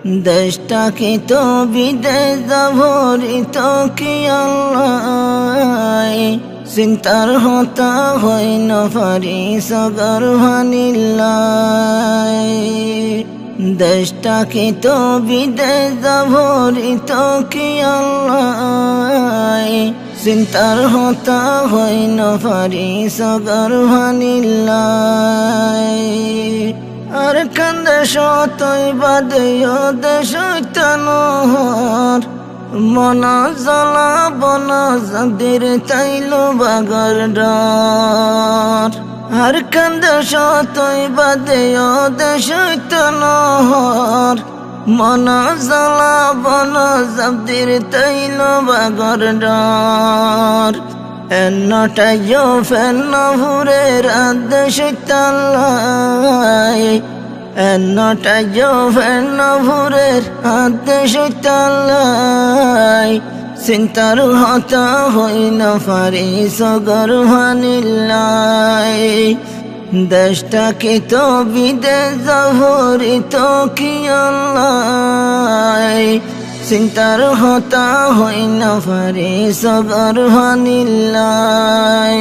দেশটাকে তো বিদেশ ভরিত কি আল্লাহ, চিন্তার হতা হইন পারি সগর ভানিল্লাই। দেশটাকে তো বিদেশ ভরিত কি আল্লাহ, চিন্তার হতা হইন পারি সগর ভানিল্লাই। আর কান্দে সতই বাদেও দেশ তনোহর, মন জ্বালা বন যাদের তাইল বাগর ডর। আর কান্দে সতই বাদেও দেশ তনোহর, মন জ্বালা বন যাদের তাইল বাগর ডর। এন্নটাইও ফেন্ন ভুরে রাত শৈতাল্লাই, এন্নটাইও ফেন্ন ভুরে রাত শৈতাল্লাই। চিন্তার হতা হইন পারি সগর ভানিল্লাই। দেশটাকে তো বিদেশ ভরিত কি আল্লাহ, চিন্তার হতা হইন পারি সগর ভানিল্লাই।